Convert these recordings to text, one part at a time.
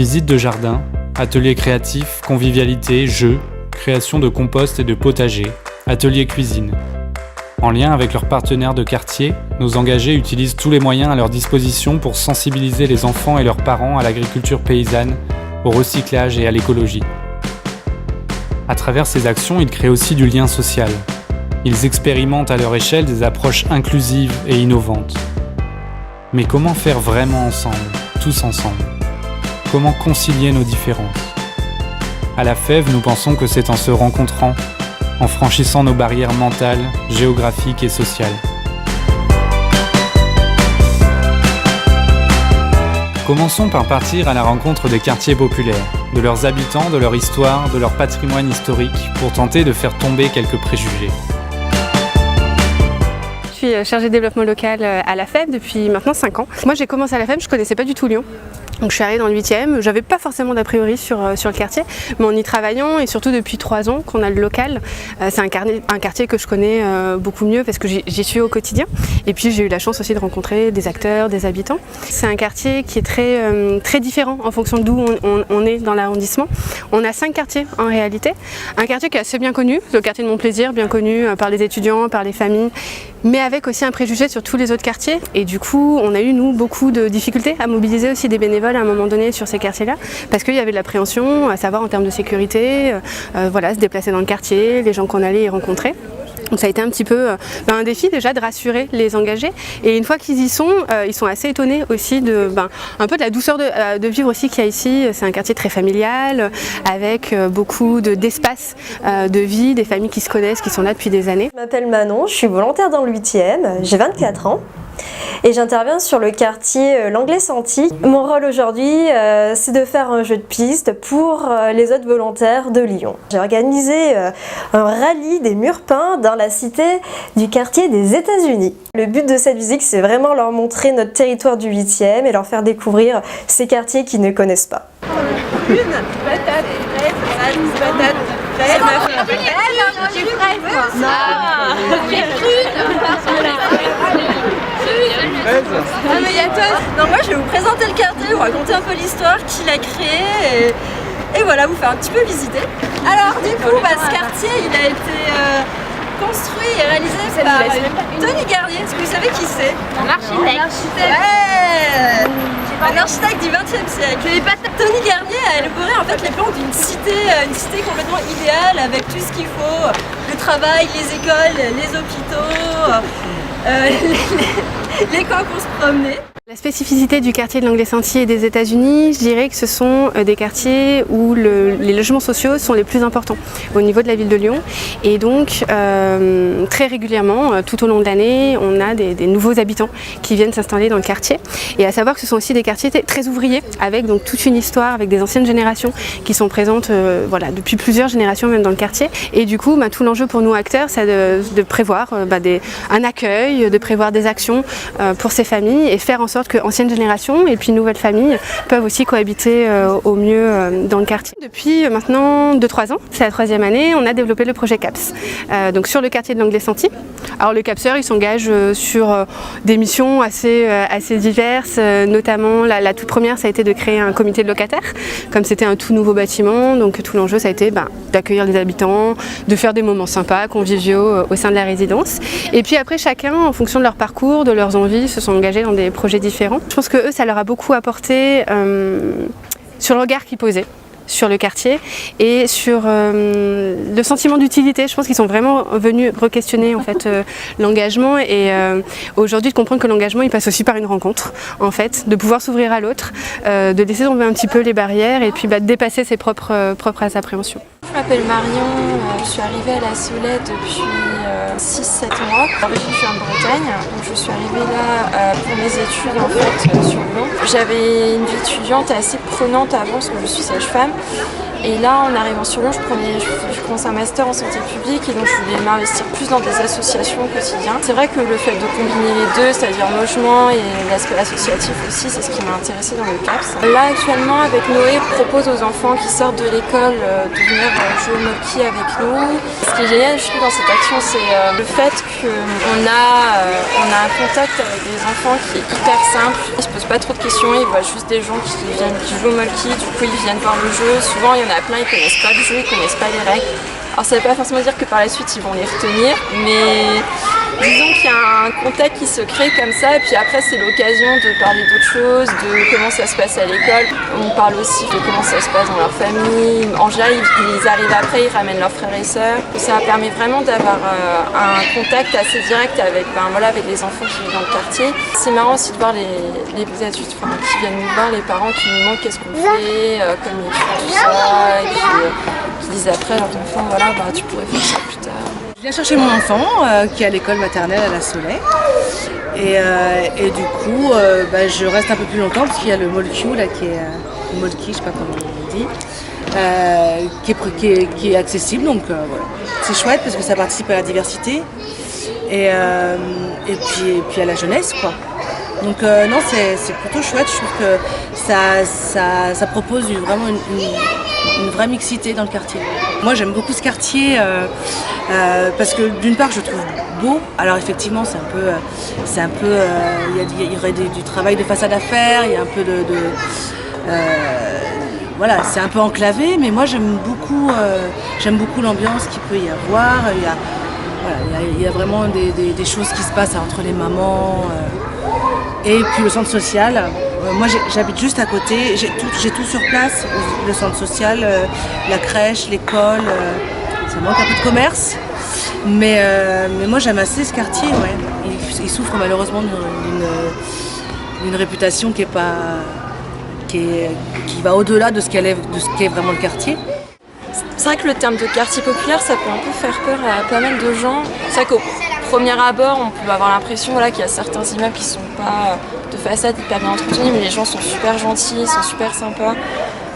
Visite de jardin, ateliers créatifs, convivialité, jeux, création de compost et de potager, ateliers cuisine. En lien avec leurs partenaires de quartier, nos engagés utilisent tous les moyens à leur disposition pour sensibiliser les enfants et leurs parents à l'agriculture paysanne, au recyclage et à l'écologie. À travers ces actions, ils créent aussi du lien social. Ils expérimentent à leur échelle des approches inclusives et innovantes. Mais comment faire vraiment ensemble, tous ensemble ? Comment concilier nos différences ? À la FEV, nous pensons que c'est en se rencontrant, en franchissant nos barrières mentales, géographiques et sociales. Commençons par partir à la rencontre des quartiers populaires, de leurs habitants, de leur histoire, de leur patrimoine historique, pour tenter de faire tomber quelques préjugés. Je suis chargée de développement local à la FEV depuis maintenant 5 ans. Moi j'ai commencé à la FEV, je ne connaissais pas du tout Lyon. Donc je suis arrivée dans le 8e, j'avais pas forcément d'a priori sur le quartier, mais en y travaillant et surtout depuis 3 ans qu'on a le local, c'est un quartier que je connais beaucoup mieux parce que j'y suis au quotidien. Et puis j'ai eu la chance aussi de rencontrer des acteurs, des habitants. C'est un quartier qui est très différent en fonction d'où on est dans l'arrondissement. On a 5 quartiers en réalité. Un quartier qui est assez bien connu, le quartier de Mon-Plaisir, bien connu par les étudiants, par les familles, mais avec aussi un préjugé sur tous les autres quartiers. Et du coup, on a eu, nous, beaucoup de difficultés à mobiliser aussi des bénévoles à un moment donné sur ces quartiers-là, parce qu'il y avait de l'appréhension, à savoir en termes de sécurité, se déplacer dans le quartier, les gens qu'on allait y rencontrer. Donc ça a été un petit peu un défi déjà de rassurer les engagés, et une fois qu'ils y sont, ils sont assez étonnés aussi un peu de la douceur de vivre aussi qu'il y a ici. C'est un quartier très familial, avec beaucoup d'espace de vie, des familles qui se connaissent, qui sont là depuis des années. Je m'appelle Manon, je suis volontaire dans le 8e, j'ai 24 ans. Et j'interviens sur le quartier L'Anglais-Santi. Mon rôle aujourd'hui, c'est de faire un jeu de piste pour les autres volontaires de Lyon. J'ai organisé un rallye des murs peints dans la cité du quartier des États-Unis. Le but de cette visite, c'est vraiment leur montrer notre territoire du 8e et leur faire découvrir ces quartiers qu'ils ne connaissent pas. Une patate, patate, j'ai fraise moi. Non, j'ai Ah mais il y a toi. Non, moi je vais vous présenter le quartier, vous raconter un peu l'histoire, qui l'a créé et voilà, vous faire un petit peu visiter. Alors du coup, ce quartier il a été construit et réalisé par Tony Garnier. Est-ce que vous savez qui c'est? Un architecte. Ouais, un architecte du XXe siècle. Tony Garnier a élaboré en fait les plans d'une cité complètement idéale avec tout ce qu'il faut, le travail, les écoles, les hôpitaux, les camps pour se promener. La spécificité du quartier de l'Anglais-Santi et des États-Unis, je dirais que ce sont des quartiers où les logements sociaux sont les plus importants au niveau de la ville de Lyon. Et donc, très régulièrement, tout au long de l'année, on a des nouveaux habitants qui viennent s'installer dans le quartier. Et à savoir que ce sont aussi des quartiers très ouvriers, avec donc toute une histoire, avec des anciennes générations qui sont présentes depuis plusieurs générations même dans le quartier. Et du coup, tout l'enjeu pour nous acteurs, c'est de prévoir un accueil, de prévoir des actions pour ces familles et faire en sorte que anciennes générations et puis nouvelles familles peuvent aussi cohabiter au mieux dans le quartier. Depuis maintenant 2-3 ans, c'est la 3e année, on a développé le projet CAPS, donc sur le quartier de l'Anglais-Santi. Alors le CAPSeur, il s'engage sur des missions assez diverses, notamment la toute première, ça a été de créer un comité de locataires, comme c'était un tout nouveau bâtiment, donc tout l'enjeu ça a été d'accueillir les habitants, de faire des moments sympas, conviviaux au sein de la résidence. Et puis après, chacun, en fonction de leur parcours, de leurs envies, se sont engagés dans des projets différents. Je pense que eux, ça leur a beaucoup apporté sur le regard qu'ils posaient sur le quartier et sur le sentiment d'utilité. Je pense qu'ils sont vraiment venus re-questionner en fait l'engagement et aujourd'hui de comprendre que l'engagement il passe aussi par une rencontre en fait, de pouvoir s'ouvrir à l'autre, de laisser tomber un petit peu les barrières et puis de dépasser ses propres appréhensions. Je m'appelle Marion, je suis arrivée à la Solette depuis 6-7 mois. Je suis en Bretagne, donc je suis arrivée là pour mes études en fait sur Lyon. J'avais une vie étudiante assez prenante avant parce que je suis sage-femme Et là, en arrivant sur Lyon, je commence un master en santé publique et donc je voulais m'investir plus dans des associations au quotidien. C'est vrai que le fait de combiner les deux, c'est-à-dire logement et l'aspect associatif aussi, c'est ce qui m'a intéressée dans le CAPS. Là, actuellement, avec Noé, on propose aux enfants qui sortent de l'école de venir jouer au molki avec nous. Ce qui est génial, je trouve, dans cette action, c'est le fait qu'on a un contact avec des enfants qui est hyper simple. Ils se posent pas trop de questions, ils voient juste des gens qui jouent au molki, du coup ils viennent voir le jeu. Souvent il y en a plein, ils connaissent pas le jeu, ils connaissent pas les règles. Alors ça veut pas forcément dire que par la suite ils vont les retenir, mais disons qu'il y a un contact qui se crée comme ça, et puis après c'est l'occasion de parler d'autres choses, de comment ça se passe à l'école. On parle aussi de comment ça se passe dans leur famille. En général, ils arrivent après, ils ramènent leurs frères et sœurs. Ça permet vraiment d'avoir un contact assez direct avec les enfants qui vivent dans le quartier. C'est marrant aussi de voir les adultes qui viennent nous voir, les parents qui nous demandent qu'est-ce qu'on fait, comme ils font tout ça, et puis qui disent après à leurs enfants, tu pourrais faire ça plus tard. Je viens chercher mon enfant qui est à l'école maternelle à La Soleil et du coup je reste un peu plus longtemps parce qu'il y a le molki là qui est molki, je sais pas comment on dit, qui est accessible, donc voilà. C'est chouette parce que ça participe à la diversité et puis à la jeunesse quoi. Donc non, c'est plutôt chouette, je trouve que ça propose vraiment une vraie mixité dans le quartier. Moi j'aime beaucoup ce quartier parce que d'une part je trouve beau. Alors effectivement c'est un peu il y aurait du travail de façade à faire, il y a un peu voilà, c'est un peu enclavé, mais moi j'aime beaucoup l'ambiance qu'il peut y avoir. Il y a vraiment des choses qui se passent entre les mamans. Et puis le centre social, moi j'habite juste à côté, j'ai tout sur place, le centre social, la crèche, l'école, ça manque un peu de commerce, mais moi j'aime assez ce quartier, ouais. Il souffre malheureusement d'une réputation qui va au-delà de ce qu'est vraiment le quartier. C'est vrai que le terme de quartier populaire, ça peut un peu faire peur à pas mal de gens. C'est vrai qu'au premier abord, on peut avoir l'impression qu'il y a certains immeubles qui sont pas de façade hyper bien entretenus, mais les gens sont super gentils, sont super sympas,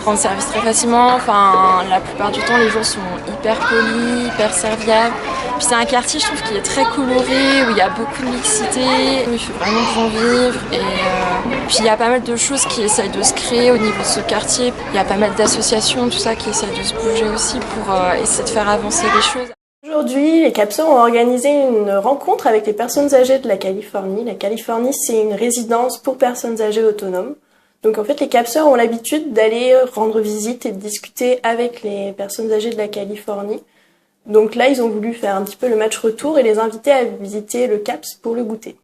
rendent service très facilement. Enfin, la plupart du temps, les gens sont hyper polis, hyper serviables. Puis c'est un quartier, je trouve, qui est très coloré, où il y a beaucoup de mixité, où il fait vraiment bon vivre. Et puis il y a pas mal de choses qui essayent de se créer au niveau de ce quartier. Il y a pas mal d'associations, tout ça, qui essayent de se bouger aussi pour essayer de faire avancer les choses. Aujourd'hui, les CAPSeurs ont organisé une rencontre avec les personnes âgées de la Californie. La Californie, c'est une résidence pour personnes âgées autonomes. Donc en fait, les CAPSeurs ont l'habitude d'aller rendre visite et de discuter avec les personnes âgées de la Californie. Donc là, ils ont voulu faire un petit peu le match retour et les inviter à visiter le CAPS pour le goûter.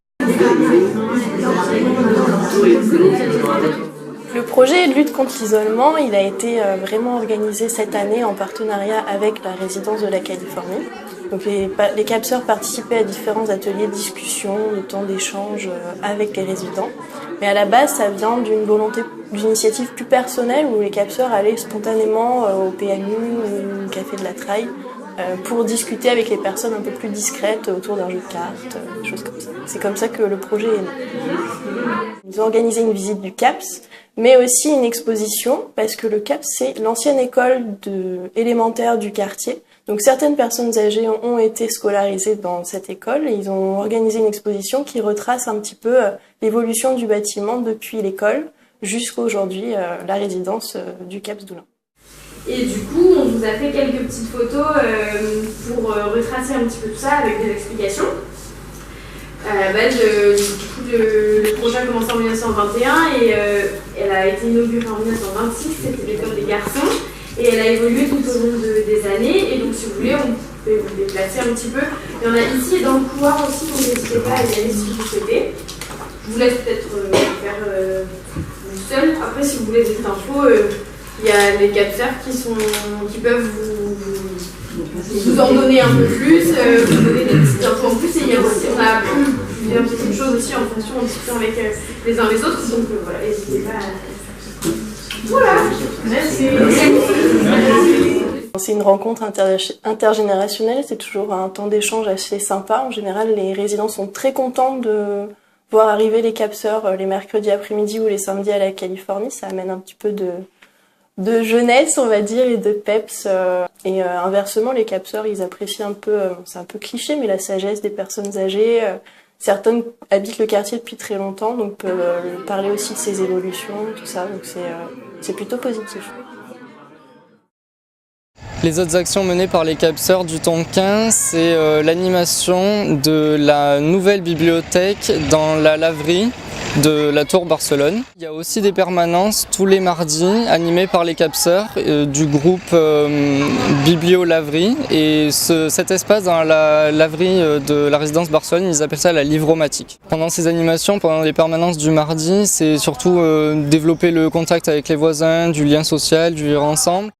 Le projet de lutte contre l'isolement, il a été vraiment organisé cette année en partenariat avec la résidence de la Californie. Donc les CAPSeurs participaient à différents ateliers de discussion, de temps d'échange avec les résidents. Mais à la base, ça vient d'une volonté, d'une initiative plus personnelle où les CAPSeurs allaient spontanément au PMU ou au Café de la Traille pour discuter avec les personnes un peu plus discrètes autour d'un jeu de cartes, des choses comme ça. C'est comme ça que le projet est né. Ils ont organisé une visite du CAPS, mais aussi une exposition, parce que le CAPS, c'est l'ancienne école élémentaire du quartier. Donc certaines personnes âgées ont été scolarisées dans cette école et ils ont organisé une exposition qui retrace un petit peu l'évolution du bâtiment depuis l'école jusqu'à aujourd'hui, la résidence du CAPS d'Oulin. Et du coup, on vous a fait quelques petites photos pour retracer un petit peu tout ça avec des explications. À la base, le projet a commencé en 1921 et elle a été inaugurée en 1926, c'était l'école des garçons. Et elle a évolué tout au long des années. Et donc, si vous voulez, on peut vous déplacer un petit peu. Il y en a ici et dans le couloir aussi, donc n'hésitez pas à y aller si vous souhaitez. Je vous laisse peut-être faire vous seul. Après, si vous voulez des infos, il y a les CAPSeurs qui peuvent vous en donner un peu plus, vous donner des petites infos en plus. Et il y a aussi, on a plusieurs petites choses aussi en fonction, en discutant avec les uns les autres. Donc voilà, n'hésitez pas à... Voilà, merci. C'est une rencontre intergénérationnelle, c'est toujours un temps d'échange assez sympa. En général, les résidents sont très contents de voir arriver les CAPSeurs les mercredis après-midi ou les samedis à la Californie. Ça amène un petit peu de jeunesse, on va dire, et de peps. Et inversement, les capseurs, ils apprécient un peu, c'est un peu cliché, mais la sagesse des personnes âgées. Certaines habitent le quartier depuis très longtemps, donc peuvent parler aussi de ses évolutions, tout ça. Donc c'est plutôt positif. Les autres actions menées par les capseurs du Tonkin, c'est l'animation de la nouvelle bibliothèque dans la laverie de la Tour Barcelone. Il y a aussi des permanences tous les mardis animées par les capseurs du groupe Biblio-Laverie. Et cet espace dans la laverie de la résidence Barcelone, ils appellent ça la livromatique. Pendant ces animations, pendant les permanences du mardi, c'est surtout développer le contact avec les voisins, du lien social, du vivre ensemble.